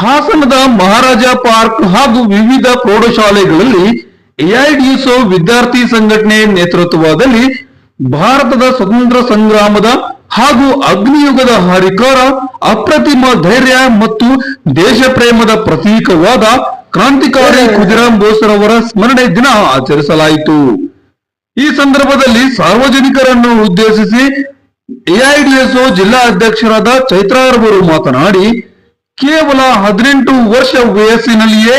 ಹಾಸನದ ಮಹಾರಾಜ ಪಾರ್ಕ್ ಹಾಗೂ ವಿವಿಧ ಪ್ರೌಢಶಾಲೆಗಳಲ್ಲಿ ಎಐಡಿಎಸ್ಒ ವಿದ್ಯಾರ್ಥಿ ಸಂಘಟನೆ ನೇತೃತ್ವದಲ್ಲಿ ಭಾರತದ ಸ್ವತಂತ್ರ ಸಂಗ್ರಾಮದ ಹಾಗೂ ಅಗ್ನಿಯುಗದ ಹರಿಕಾರ ಅಪ್ರತಿಮ ಧೈರ್ಯ ಮತ್ತು ದೇಶ ಪ್ರೇಮದ ಪ್ರತೀಕವಾದ ಕ್ರಾಂತಿಕಾರಿ ಖುದಿರಾಮ್ ಬೋಸ್ರವರ ಸ್ಮರಣೆ ದಿನ ಆಚರಿಸಲಾಯಿತು. ಈ ಸಂದರ್ಭದಲ್ಲಿ ಸಾರ್ವಜನಿಕರನ್ನು ಉದ್ದೇಶಿಸಿ ಎಐಡಿಎಸ್ಒ ಜಿಲ್ಲಾ ಅಧ್ಯಕ್ಷರಾದ ಚೈತ್ರಾರವರು ಮಾತನಾಡಿ, ಕೇವಲ 18 ವರ್ಷ ವಯಸ್ಸಿನಲ್ಲಿಯೇ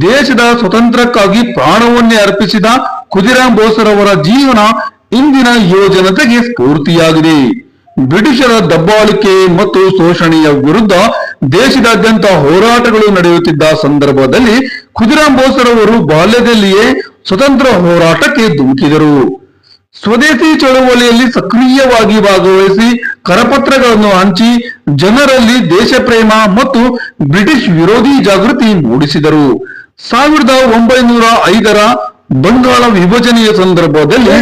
ದೇಶದ ಸ್ವತಂತ್ರಕ್ಕಾಗಿ ಪ್ರಾಣವನ್ನೇ ಅರ್ಪಿಸಿದ ಖುದಿರಾಮ್ ಬೋಸ್ರವರ ಜೀವನ ಇಂದಿನ ಯುವ ಜನತೆಗೆ ಸ್ಫೂರ್ತಿಯಾಗಿದೆ. ಬ್ರಿಟಿಷರ ದಬ್ಬಾಳಿಕೆ ಮತ್ತು ಶೋಷಣೆಯ ವಿರುದ್ಧ ದೇಶದಾದ್ಯಂತ ಹೋರಾಟಗಳು ನಡೆಯುತ್ತಿದ್ದ ಸಂದರ್ಭದಲ್ಲಿ ಖುದಿರಾಮ್ ಬೋಸ್ರವರು ಬಾಲ್ಯದಲ್ಲಿಯೇ ಸ್ವತಂತ್ರ ಹೋರಾಟಕ್ಕೆ ಧುಮುಕಿದರು. ಸ್ವದೇಶಿ ಚಳವಳಿಯಲ್ಲಿ ಸಕ್ರಿಯವಾಗಿ ಭಾಗವಹಿಸಿ ಕರಪತ್ರಗಳನ್ನು ಹಂಚಿ ಜನರಲ್ಲಿ ದೇಶ ಪ್ರೇಮ ಮತ್ತು ಬ್ರಿಟಿಷ್ ವಿರೋಧಿ ಜಾಗೃತಿ ಮೂಡಿಸಿದರು. 1905ರ ಬಂಗಾಳ ವಿಭಜನೆಯ ಸಂದರ್ಭದಲ್ಲಿ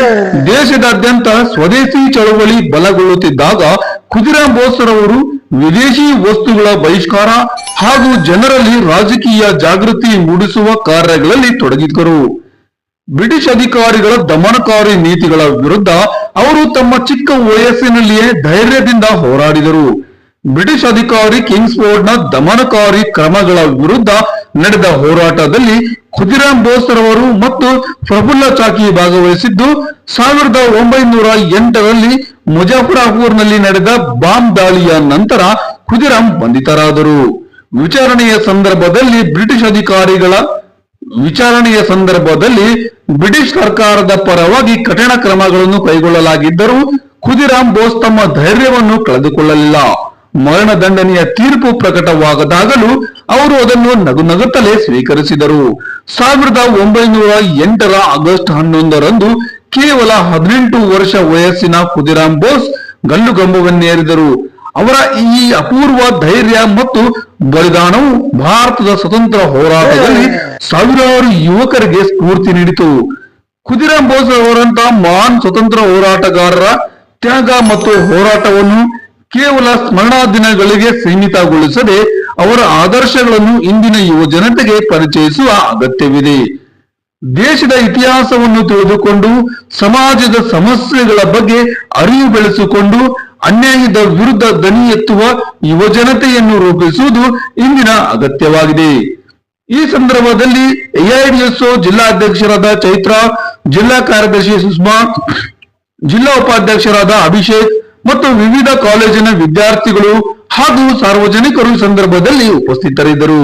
ದೇಶದಾದ್ಯಂತ ಸ್ವದೇಶಿ ಚಳವಳಿ ಬಲಗೊಳ್ಳುತ್ತಿದ್ದಾಗ ಖುದಿರಾಮ್ ಬೋಸ್ರವರು ವಿದೇಶಿ ವಸ್ತುಗಳ ಬಹಿಷ್ಕಾರ ಹಾಗೂ ಜನರಲ್ಲಿ ರಾಜಕೀಯ ಜಾಗೃತಿ ಮೂಡಿಸುವ ಕಾರ್ಯಗಳಲ್ಲಿ ತೊಡಗಿದ್ದರು. ಬ್ರಿಟಿಷ್ ಅಧಿಕಾರಿಗಳ ದಮನಕಾರಿ ನೀತಿಗಳ ವಿರುದ್ಧ ಅವರು ತಮ್ಮ ಚಿಕ್ಕ ವಯಸ್ಸಿನಲ್ಲಿಯೇ ಧೈರ್ಯದಿಂದ ಹೋರಾಡಿದರು. ಬ್ರಿಟಿಷ್ ಅಧಿಕಾರಿ ಕಿಂಗ್ಸ್ಫೋರ್ಡ್ನ ದಮನಕಾರಿ ಕ್ರಮಗಳ ವಿರುದ್ಧ ನಡೆದ ಹೋರಾಟದಲ್ಲಿ ಖುದಿರಾಮ್ ಬೋಸ್ರವರು ಮತ್ತು ಪ್ರಫುಲ್ಲ ಚಾಕಿ ಭಾಗವಹಿಸಿದ್ದು 1908ರಲ್ಲಿ ಮುಜಾಫರಾಪುರ್ನಲ್ಲಿ ನಡೆದ ಬಾಂಬ್ ದಾಳಿಯ ನಂತರ ಖುದಿರಾಮ್ ಬಂಧಿತರಾದರು. ವಿಚಾರಣೆಯ ಸಂದರ್ಭದಲ್ಲಿ ಬ್ರಿಟಿಷ್ ಸರ್ಕಾರದ ಪರವಾಗಿ ಕಠಿಣ ಕ್ರಮಗಳನ್ನು ಕೈಗೊಳ್ಳಲಾಗಿದ್ದರೂ ಖುದಿರಾಮ್ ಬೋಸ್ ತಮ್ಮ ಧೈರ್ಯವನ್ನು ಕಳೆದುಕೊಳ್ಳಲಿಲ್ಲ. ಮರಣದಂಡನೆಯ ತೀರ್ಪು ಪ್ರಕಟವಾಗದಾಗಲೂ ಅವರು ಅದನ್ನು ನಗುನಗುತ್ತಲೇ ಸ್ವೀಕರಿಸಿದರು. 1908ರ ಆಗಸ್ಟ್ 11ರಂದು ಕೇವಲ 18 ವರ್ಷ ವಯಸ್ಸಿನ ಖುದಿರಾಮ್ ಬೋಸ್ ಗಲ್ಲುಗಂಬವನ್ನೇರಿದರು. ಅವರ ಈ ಅಪೂರ್ವ ಧೈರ್ಯ ಮತ್ತು ಬಲಿದಾನವು ಭಾರತದ ಸ್ವತಂತ್ರ ಹೋರಾಟದಲ್ಲಿ ಸಾವಿರಾರು ಯುವಕರಿಗೆ ಸ್ಫೂರ್ತಿ ನೀಡಿತು. ಖುದಿರಾಮ್ ಬೋಸ್ ಅವರಂತಹ ಮಹಾನ್ ಸ್ವತಂತ್ರ ಹೋರಾಟಗಾರರ ತ್ಯಾಗ ಮತ್ತು ಹೋರಾಟವನ್ನು ಕೇವಲ ಸ್ಮರಣಾ ದಿನಗಳಿಗೆ ಸೀಮಿತಗೊಳಿಸದೆ ಅವರ ಆದರ್ಶಗಳನ್ನು ಇಂದಿನ ಯುವ ಜನತೆಗೆ ಪರಿಚಯಿಸುವ ಅಗತ್ಯವಿದೆ. ದೇಶದ ಇತಿಹಾಸವನ್ನು ತಿಳಿದುಕೊಂಡು ಸಮಾಜದ ಸಮಸ್ಯೆಗಳ ಬಗ್ಗೆ ಅರಿವು ಬೆಳೆಸಿಕೊಂಡು ಅನ್ಯಾಯದ ವಿರುದ್ಧ ದನಿ ಎತ್ತುವ ಯುವ ಜನತೆಯನ್ನು ರೂಪಿಸುವುದು ಇಂದಿನ ಅಗತ್ಯವಾಗಿದೆ. ಈ ಸಂದರ್ಭದಲ್ಲಿ ಎಐಡಿಎಸ್ಒ ಜಿಲ್ಲಾಧ್ಯಕ್ಷರಾದ ಚೈತ್ರಾ, ಜಿಲ್ಲಾ ಕಾರ್ಯದರ್ಶಿ ಸುಷ್ಮಾ, ಜಿಲ್ಲಾ ಉಪಾಧ್ಯಕ್ಷರಾದ ಅಭಿಷೇಕ್ ಮತ್ತು ವಿವಿಧ ಕಾಲೇಜಿನ ವಿದ್ಯಾರ್ಥಿಗಳು ಹಾಗೂ ಸಾರ್ವಜನಿಕರು ಸಂದರ್ಭದಲ್ಲಿ ಉಪಸ್ಥಿತರಿದ್ದರು.